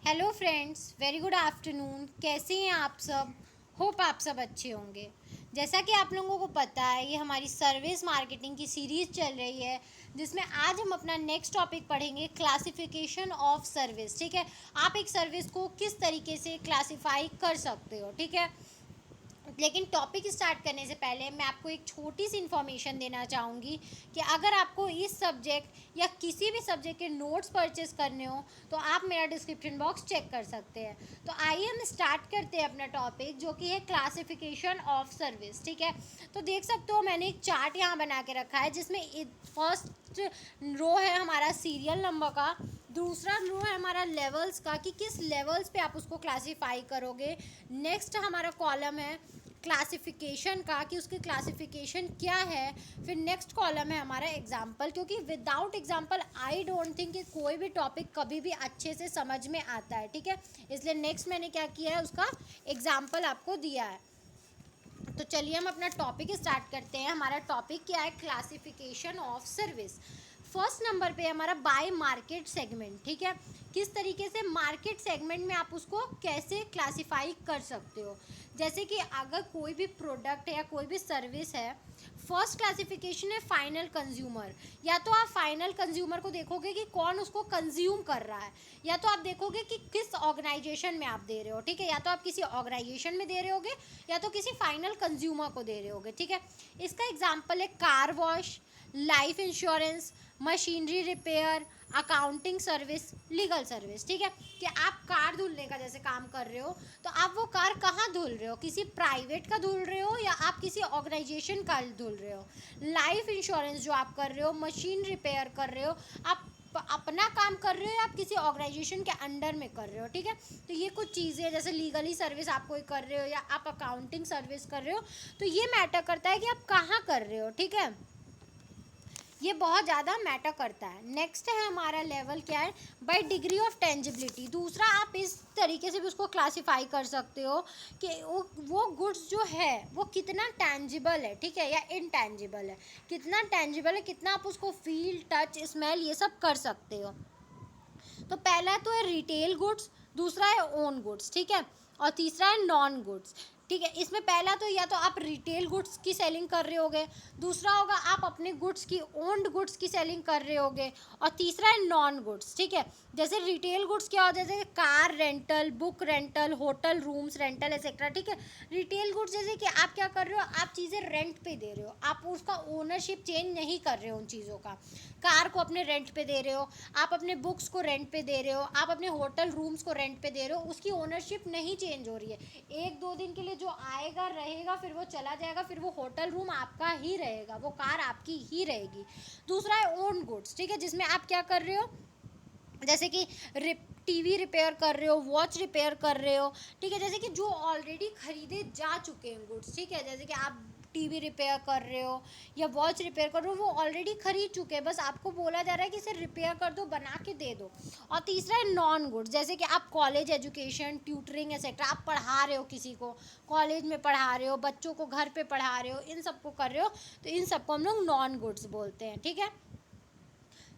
Hello friends, very good afternoon. कैसे हैं आप सब? होप आप सब अच्छे होंगे। जैसा कि आप लोगों को पता है, ये हमारी सर्विस मार्केटिंग की सीरीज़ चल रही है, जिसमें आज हम अपना नेक्स्ट टॉपिक पढ़ेंगे, क्लासिफिकेशन ऑफ सर्विस। ठीक है, आप एक सर्विस को किस तरीके से क्लासिफाई कर सकते हो। ठीक है, लेकिन टॉपिक स्टार्ट करने से पहले मैं आपको एक छोटी सी इन्फॉर्मेशन देना चाहूँगी कि अगर आपको इस सब्जेक्ट या किसी भी सब्जेक्ट के नोट्स परचेस करने हो तो आप मेरा डिस्क्रिप्शन बॉक्स चेक कर सकते हैं। तो आइए हम स्टार्ट करते हैं अपना टॉपिक, जो कि है क्लासिफिकेशन ऑफ सर्विस। ठीक है, तो देख सकते हो मैंने एक चार्ट यहाँ बना के रखा है, जिसमें फर्स्ट रो है हमारा सीरियल नंबर का, दूसरा रो है हमारा लेवल्स का कि किस लेवल्स पे आप उसको क्लासिफाई करोगे। नेक्स्ट हमारा कॉलम है क्लासिफिकेशन का कि उसकी क्लासिफिकेशन क्या है। फिर नेक्स्ट कॉलम है हमारा एग्जाम्पल, क्योंकि without example I don't think कि कोई भी टॉपिक कभी भी अच्छे से समझ में आता है। ठीक है, इसलिए नेक्स्ट मैंने क्या किया है, उसका एग्जाम्पल आपको दिया है। तो चलिए हम अपना टॉपिक स्टार्ट करते हैं। हमारा टॉपिक क्या है? Classification of service. First number पे हमारा बाय मार्केट सेगमेंट। ठीक है, किस तरीके से मार्केट सेगमेंट में आप उसको कैसे क्लासिफाई कर सकते हो। जैसे कि अगर कोई भी प्रोडक्ट है या कोई भी सर्विस है, फर्स्ट क्लासिफिकेशन है फाइनल कंज्यूमर। या तो आप फाइनल कंज्यूमर को देखोगे कि कौन उसको कंज्यूम कर रहा है, या तो आप देखोगे कि किस ऑर्गेनाइजेशन में आप दे रहे हो। ठीक है, या तो आप किसी ऑर्गेनाइजेशन में दे रहे होगे या तो किसी फाइनल कंज्यूमर को दे रहे होगे। ठीक है, इसका एग्जांपल है car wash, life insurance, machinery repair, accounting service, legal service. ठीक है, कि आप कार धुलने का जैसे काम कर रहे हो, तो आप वो कार कहाँ धुल रहे हो? किसी प्राइवेट का धुल रहे हो या आप किसी ऑर्गेनाइजेशन का धुल रहे हो? लाइफ इंश्योरेंस जो आप कर रहे हो, मशीन रिपेयर कर रहे हो, आप अपना काम कर रहे हो या आप किसी ऑर्गेनाइजेशन के अंडर में कर रहे हो। ठीक है, तो ये कुछ चीज़ें जैसे लीगली सर्विस आप कोई कर रहे हो या आप अकाउंटिंग सर्विस कर रहे हो, तो ये मैटर करता है कि आप कहाँ कर रहे हो। ठीक है, ये बहुत ज़्यादा मैटर करता है। नेक्स्ट है हमारा लेवल क्या है? Bye degree of tangibility. दूसरा, आप इस तरीके से भी उसको क्लासिफाई कर सकते हो कि वो गुड्स जो है वो कितना टेंजिबल है। ठीक है, या इनटेंजिबल है। कितना टेंजिबल है, कितना आप उसको फील, टच, स्मेल ये सब कर सकते हो। तो पहला तो है रिटेल गुड्स, दूसरा है ओन गुड्स। ठीक है, और तीसरा है नॉन गुड्स। ठीक है, इसमें पहला तो या तो आप रिटेल गुड्स की सेलिंग कर रहे होगे, दूसरा होगा आप अपने गुड्स की ओन्ड गुड्स की सेलिंग कर रहे होगे, और तीसरा है नॉन गुड्स। ठीक है, जैसे रिटेल गुड्स क्या होता है? जैसे car rental, book rental, hotel rooms rental etcetera. ठीक है, रिटेल गुड्स जैसे कि आप क्या कर रहे हो, आप चीज़ें रेंट पे दे रहे हो, आप उसका ओनरशिप चेंज नहीं कर रहे हो उन चीज़ों का। कार को अपने रेंट पे दे रहे हो, आप अपने बुक्स को रेंट पे दे रहे हो, आप अपने होटल रूम्स को रेंट पे दे रहे हो, उसकी ओनरशिप नहीं चेंज हो रही है। एक दो दिन के लिए जो आएगा रहेगा, फिर वो चला जाएगा, फिर वो होटल रूम आपका ही रहेगा, वो कार आपकी ही रहेगी। दूसरा है ओन गुड्स। ठीक है, जिसमें आप क्या कर रहे हो, जैसे कि टीवी रिपेयर कर रहे हो, वॉच रिपेयर कर रहे हो। ठीक है, जैसे कि जो ऑलरेडी खरीदे जा चुके हैं गुड्स। ठीक है, जैसे कि आप टीवी रिपेयर कर रहे हो या वॉच रिपेयर कर रहे हो, वो ऑलरेडी खरीद चुके हैं, बस आपको बोला जा रहा है कि इसे रिपेयर कर दो, बना के दे दो। और तीसरा है नॉन गुड्स, जैसे कि आप कॉलेज एजुकेशन, ट्यूटरिंग एक्सेट्रा, आप पढ़ा रहे हो, किसी को कॉलेज में पढ़ा रहे हो, बच्चों को घर पे पढ़ा रहे हो, इन सबको कर रहे हो, तो इन सबको हम लोग नॉन गुड्स बोलते हैं। ठीक है,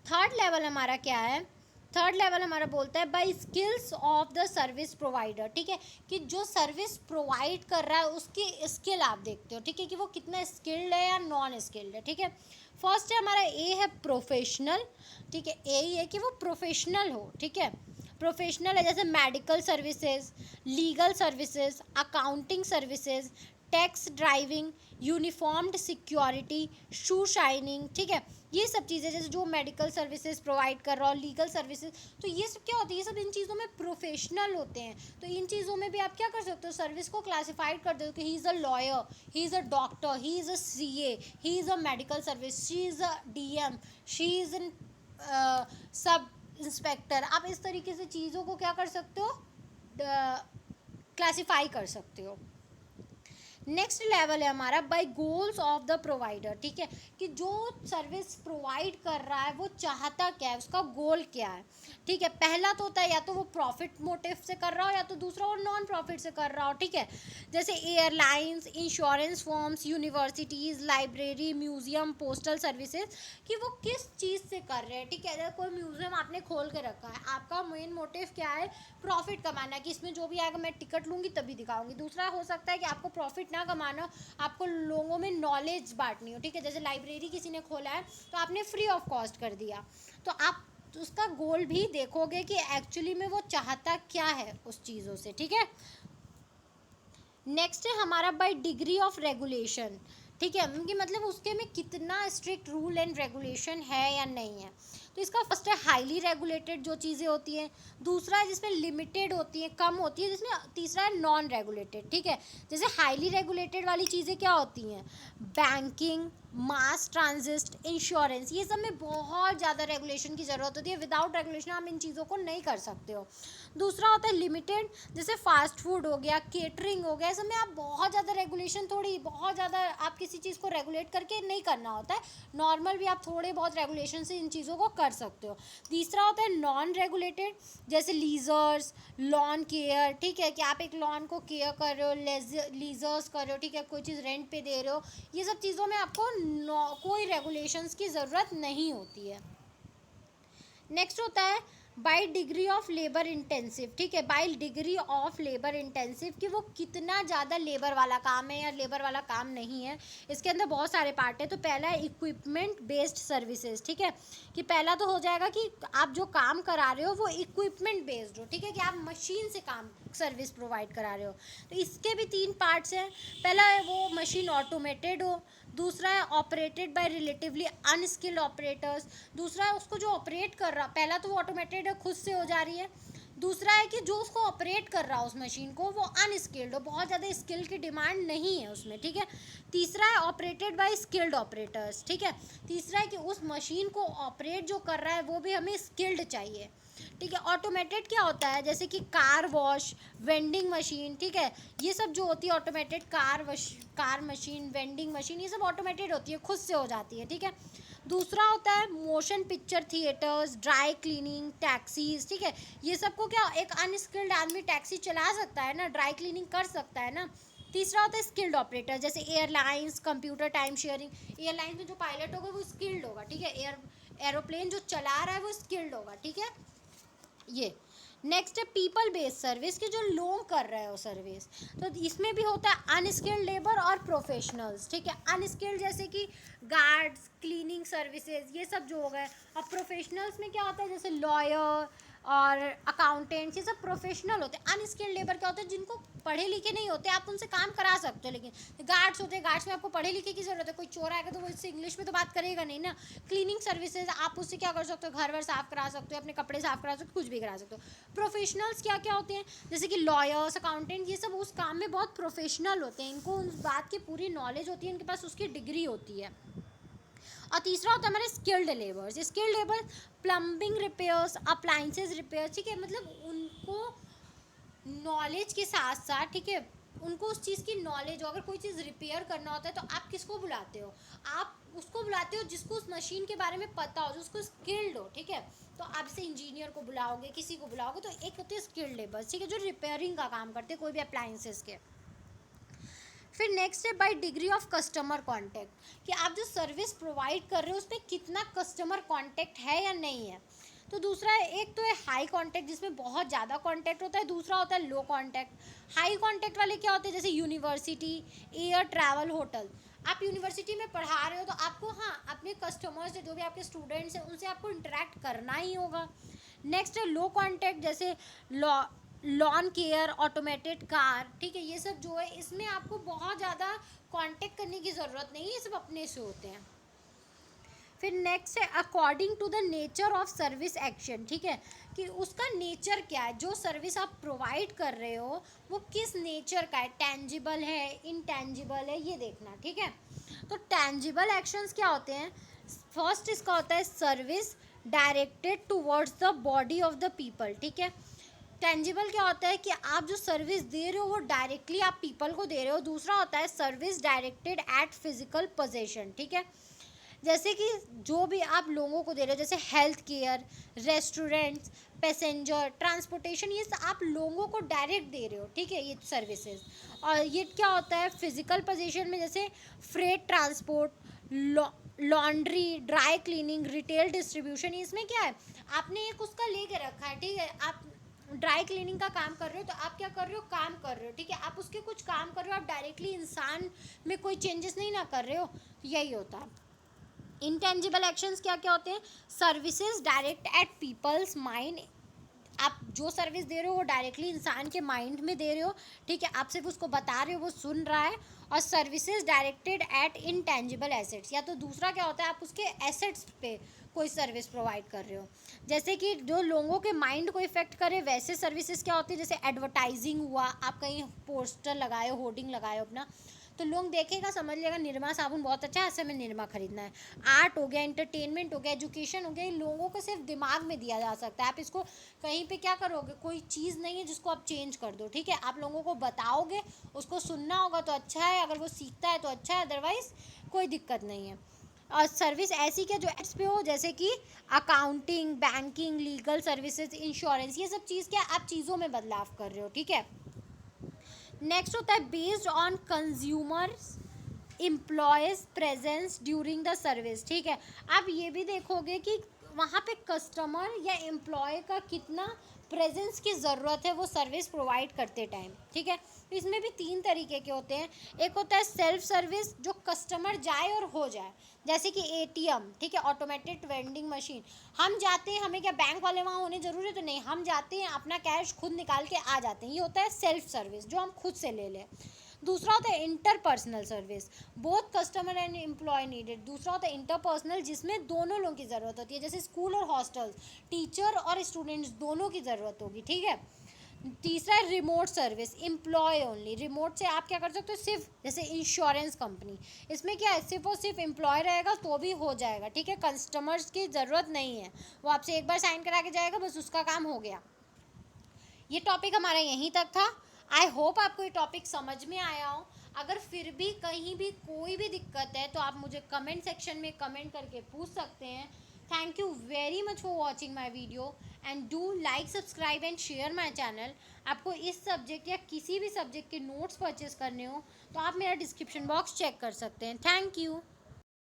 थर्ड लेवल हमारा क्या है? थर्ड लेवल हमारा बोलता है by skills of the service provider. ठीक है, कि जो सर्विस प्रोवाइड कर रहा है उसकी स्किल आप देखते हो। ठीक है, कि वो कितना स्किल्ड है या नॉन स्किल्ड है। ठीक है, फर्स्ट है हमारा ए है प्रोफेशनल। ठीक है, ए ही है कि वो प्रोफेशनल हो। ठीक है, प्रोफेशनल है जैसे medical services, legal services, accounting services, tax driving, uniformed security, shoe shining. ठीक है, ये सब चीज़ें जैसे जो मेडिकल सर्विसेज प्रोवाइड कर रहा हो, लीगल सर्विसेज, तो ये सब क्या होती है? ये सब इन चीज़ों में प्रोफेशनल होते हैं। तो इन चीज़ों में भी आप क्या कर सकते हो? सर्विस को क्लासिफाइड कर दो कि he is a lawyer, he is a doctor, he is a CA, he is a medical service, she is a DM, she is in sub inspector. आप इस तरीके से चीज़ों को क्या कर सकते हो? क्लासिफाई कर सकते हो। नेक्स्ट लेवल है हमारा by goals of the provider, ठीक है, कि जो सर्विस प्रोवाइड कर रहा है वो चाहता क्या है, उसका गोल क्या है, ठीक है। पहला तो होता है या तो वो प्रॉफिट मोटिव से कर रहा हो, या तो दूसरा वो नॉन प्रॉफिट से कर रहा हो, ठीक है। जैसे airlines, insurance firms, universities, library, museum, postal services, कि वो किस चीज़ से कर रहे हैं, ठीक है। अगर कोई म्यूजियम आपने खोल के रखा है, आपका मेन मोटिव क्या है, प्रॉफिट कमाना, कि इसमें जो भी आएगा मैं टिकट लूँगी तभी दिखाऊंगी। दूसरा हो सकता है कि आपको प्रॉफिट ना कमाना, आपको लोगों में नॉलेज बांटनी हो, ठीक है। जैसे लाइब्रेरी किसी ने खोला है तो आपने फ्री ऑफ कॉस्ट कर दिया, तो आप उसका गोल भी देखोगे कि एक्चुअली में वो चाहता क्या है उस चीज़ों से, ठीक है। नेक्स्ट है हमारा बाय डिग्री ऑफ रेगुलेशन, ठीक है, कि मतलब उसके में कितना स्ट्रिक्ट रूल एंड रेगुलेशन है या नहीं है। तो इसका फर्स्ट है हाईली रेगुलेटेड जो चीज़ें होती हैं, दूसरा है जिसमें लिमिटेड होती है, कम होती है, जिसमें तीसरा है नॉन रेगुलेटेड, ठीक है। जैसे हाईली रेगुलेटेड वाली चीज़ें क्या होती हैं, बैंकिंग, मास ट्रांजिट, इंश्योरेंस, ये सब में बहुत ज़्यादा रेगुलेशन की ज़रूरत होती है, विदाउट रेगुलेशन आप इन चीज़ों को नहीं कर सकते हो। दूसरा होता है लिमिटेड, जैसे फास्ट फूड हो गया, केटरिंग हो गया, इसमें आप बहुत ज़्यादा रेगुलेशन, थोड़ी बहुत ज़्यादा आप किसी चीज़ को रेगुलेट करके नहीं करना होता है, नॉर्मल भी आप थोड़े बहुत रेगुलेशन से इन चीज़ों को कर सकते हो। तीसरा होता है नॉन रेगुलेटेड, जैसे लीजर्स, लॉन केयर, ठीक है, कि आप एक लॉन को केयर कर रहे हो, लीजर्स कर रहे हो, ठीक है, कोई चीज़ रेंट पे दे रहे हो, ये सब चीज़ों में आपको कोई रेगुलेशंस की ज़रूरत नहीं होती है। नेक्स्ट होता है by degree of labour intensive, ठीक है, by degree of labour intensive, कि वो कितना ज़्यादा लेबर वाला काम है या लेबर वाला काम नहीं है। इसके अंदर बहुत सारे पार्ट है। तो पहला है इक्विपमेंट बेस्ड सर्विसेज, ठीक है, कि पहला तो हो जाएगा कि आप जो काम करा रहे हो वो इक्विपमेंट बेस्ड हो, ठीक है, कि आप मशीन से काम सर्विस प्रोवाइड करा रहे हो। तो इसके भी 3 पार्ट्स हैं। पहला है वो मशीन ऑटोमेटेड हो, दूसरा है operated by relatively unskilled operators, दूसरा है उसको जो ऑपरेट कर रहा, पहला तो वो ऑटोमेटेड है, खुद से हो जा रही है, दूसरा है कि जो उसको ऑपरेट कर रहा है उस मशीन को वो अनस्किल्ड हो, बहुत ज़्यादा स्किल की डिमांड नहीं है उसमें, ठीक है। तीसरा है ऑपरेटेड बाय स्किल्ड ऑपरेटर्स, ठीक है, तीसरा है कि उस मशीन को ऑपरेट जो कर रहा है वो भी हमें स्किल्ड चाहिए, ठीक है। ऑटोमेटेड क्या होता है, जैसे कि कार वॉश, वेंडिंग मशीन, ठीक है, ये सब जो होती है automated, car machine, vending machine, ये सब ऑटोमेटेड होती है, खुद से हो जाती है, ठीक है। दूसरा होता है motion picture theatres, dry cleaning, taxis, ठीक है, ये सबको क्या एक अनस्किल्ड आदमी टैक्सी चला सकता है ना, ड्राई क्लीनिंग कर सकता है ना। तीसरा होता है स्किल्ड ऑपरेटर, जैसे airlines, computer time sharing, airlines में जो पायलट होगा वो स्किल्ड होगा, ठीक है, एरोप्लेन जो चला रहा है वो स्किल्ड होगा, ठीक है। ये नेक्स्ट है पीपल बेस्ड सर्विस, के जो लोग कर रहे हो सर्विस, तो इसमें भी होता है अनस्किल्ड लेबर और प्रोफेशनल्स, ठीक है। अनस्किल्ड जैसे कि गार्ड्स, क्लीनिंग सर्विसेज, ये सब जो हो गए, और प्रोफेशनल्स में क्या होता है, जैसे लॉयर और अकाउंटेंट्स, ये सब प्रोफेशनल होते हैं। अनस्किल्ड लेबर क्या होते हैं, जिनको पढ़े लिखे नहीं होते, आप उनसे काम करा सकते हो, लेकिन गार्ड्स होते हैं, गार्ड्स में आपको पढ़े लिखे की ज़रूरत है, कोई चोर आएगा तो वो इससे इंग्लिश में तो बात करेगा नहीं ना। क्लीनिंग सर्विसेज, आप उससे क्या कर सकते हो, घर वर साफ़ करा सकते हो, अपने कपड़े साफ़ करा सकते हो, कुछ भी करा सकते हो। प्रोफेशनल्स क्या क्या होते हैं, जैसे कि लॉयर्स, अकाउंटेंट, ये सब उस काम में बहुत प्रोफेशनल होते हैं, इनको उस बात की पूरी नॉलेज होती है, इनके पास उसकी डिग्री होती है। और तीसरा होता है हमारे skilled labours, skilled labour plumbing repairs, appliances repairs, ठीक है, मतलब उनको नॉलेज के साथ साथ, ठीक है, उनको उस चीज़ की नॉलेज हो। अगर कोई चीज़ रिपेयर करना होता है तो आप किसको बुलाते हो, आप उसको बुलाते हो जिसको उस मशीन के बारे में पता हो, जिसको स्किल्ड हो, ठीक है। तो आप इसे इंजीनियर को बुलाओगे, किसी को बुलाओगे, तो एक होते हैं स्किल्ड लेबर्स, ठीक है, जो रिपेयरिंग का काम करते हैं कोई भी अप्लाइंसेस के। फिर नेक्स्ट है bye degree of customer contact, कि आप जो सर्विस प्रोवाइड कर रहे हो उसमें कितना कस्टमर कांटेक्ट है या नहीं है। तो दूसरा है, एक तो है हाई कांटेक्ट जिसमें बहुत ज़्यादा कांटेक्ट होता है, दूसरा होता है लो कांटेक्ट। हाई कांटेक्ट वाले क्या होते हैं, जैसे यूनिवर्सिटी, एयर ट्रैवल, होटल। आप यूनिवर्सिटी में पढ़ा रहे हो तो आपको, हाँ, अपने कस्टमर्स से, जो भी आपके स्टूडेंट्स हैं उनसे आपको इंटरेक्ट करना ही होगा। नेक्स्ट है लो कांटेक्ट, जैसे लॉन केयर, ऑटोमेटेड कार, ठीक है, ये सब जो है इसमें आपको बहुत ज़्यादा कांटेक्ट करने की ज़रूरत नहीं है, ये सब अपने से होते हैं। फिर नेक्स्ट है according to the nature of service action, ठीक है, कि उसका नेचर क्या है, जो सर्विस आप प्रोवाइड कर रहे हो वो किस नेचर का है, टेंजिबल है, इनटेंजिबल है, ये देखना, ठीक है। तो टेंजिबल एक्शंस क्या होते हैं, फर्स्ट इसका होता है service directed towards the body of the people, ठीक है। टेंजिबल क्या होता है कि आप जो सर्विस दे रहे हो वो डायरेक्टली आप पीपल को दे रहे हो। दूसरा होता है service directed eight physical possession, ठीक है। जैसे कि जो भी आप लोगों को दे रहे हो, जैसे health care, restaurants, passenger transportation, ये आप लोगों को डायरेक्ट दे रहे हो, ठीक है, ये सर्विसेज। और ये क्या होता है फिजिकल पोजीशन में, जैसे freight transport, laundry, dry cleaning, retail distribution. इसमें क्या है, आपने एक उसका लेके रखा है, ठीक है, आप ड्राई क्लीनिंग का काम कर रहे हो तो आप क्या कर रहे हो, काम कर रहे हो, ठीक है, आप उसके कुछ काम कर रहे हो, आप डायरेक्टली इंसान में कोई चेंजेस नहीं ना कर रहे हो, यही होता है। इंटेंजिबल एक्शंस क्या क्या होते हैं, services direct at people's mind, आप जो सर्विस दे रहे हो वो डायरेक्टली इंसान के माइंड में दे रहे हो, ठीक है, आप सिर्फ उसको बता रहे हो, वो सुन रहा है। और services directed eight intangible assets, या तो दूसरा क्या होता है, आप उसके एसेट्स पे कोई सर्विस प्रोवाइड कर रहे हो, जैसे कि जो लोगों के माइंड को इफेक्ट करे वैसे सर्विसेज क्या होती है, जैसे एडवर्टाइजिंग हुआ, आप कहीं पोस्टर लगाए हो, होर्डिंग लगाए हो अपना, तो लोग देखेगा, समझ लेगा निरमा साबुन बहुत अच्छा है, ऐसे में निरमा खरीदना है। आर्ट हो गया, एंटरटेनमेंट हो गया, एजुकेशन हो गया, ये लोगों को सिर्फ दिमाग में दिया जा सकता है। आप इसको कहीं पे क्या करोगे, कोई चीज़ नहीं है जिसको आप चेंज कर दो, ठीक है, आप लोगों को बताओगे, उसको सुनना होगा तो अच्छा है, अगर वो सीखता है तो अच्छा है, अदरवाइज कोई दिक्कत नहीं है। और सर्विस ऐसी क्या जो एड्स पे हो, जैसे कि accounting, banking, legal services, insurance, ये सब चीज़ क्या आप चीज़ों में बदलाव कर रहे हो, ठीक है। नेक्स्ट होता है based on consumers employees presence during the service, ठीक है। आप ये भी देखोगे कि वहाँ पे कस्टमर या एम्प्लॉय का कितना प्रेजेंस की ज़रूरत है वो सर्विस प्रोवाइड करते टाइम, ठीक है। तो इसमें भी 3 तरीके के होते हैं। एक होता है सेल्फ सर्विस, जो कस्टमर जाए और हो जाए, जैसे कि एटीएम, ठीक है, ऑटोमेटेड वेंडिंग मशीन, हम जाते हैं, हमें क्या बैंक वाले वहाँ होने ज़रूरी है तो नहीं, हम जाते हैं, अपना कैश खुद निकाल के आ जाते हैं, ये होता है सेल्फ सर्विस, जो हम खुद से ले लें। दूसरा होता है interpersonal service, both customer and employ needed. दूसरा होता है इंटरपर्सनल, जिसमें दोनों लोगों की ज़रूरत होती है, जैसे स्कूल और हॉस्टल्स, टीचर और स्टूडेंट्स दोनों की ज़रूरत होगी, ठीक है। तीसरा है remote service, employ only, remote से आप क्या कर सकते हो, सिर्फ जैसे इंश्योरेंस कंपनी, इसमें क्या है, सिर्फ और सिर्फ एम्प्लॉय रहेगा तो भी हो जाएगा, ठीक है, कस्टमर्स की ज़रूरत नहीं है, वो आपसे एक बार साइन करा के जाएगा, बस उसका काम हो गया। ये टॉपिक हमारा यहीं तक था। आई होप आपको ये टॉपिक समझ में आया हो। अगर फिर भी कहीं भी कोई भी दिक्कत है तो आप मुझे कमेंट सेक्शन में कमेंट करके पूछ सकते हैं। Thank you very much for watching my video and do like, subscribe and share my channel. आपको इस सब्जेक्ट या किसी भी सब्जेक्ट के नोट्स परचेस करने हो तो आप मेरा डिस्क्रिप्शन बॉक्स चेक कर सकते हैं। Thank you.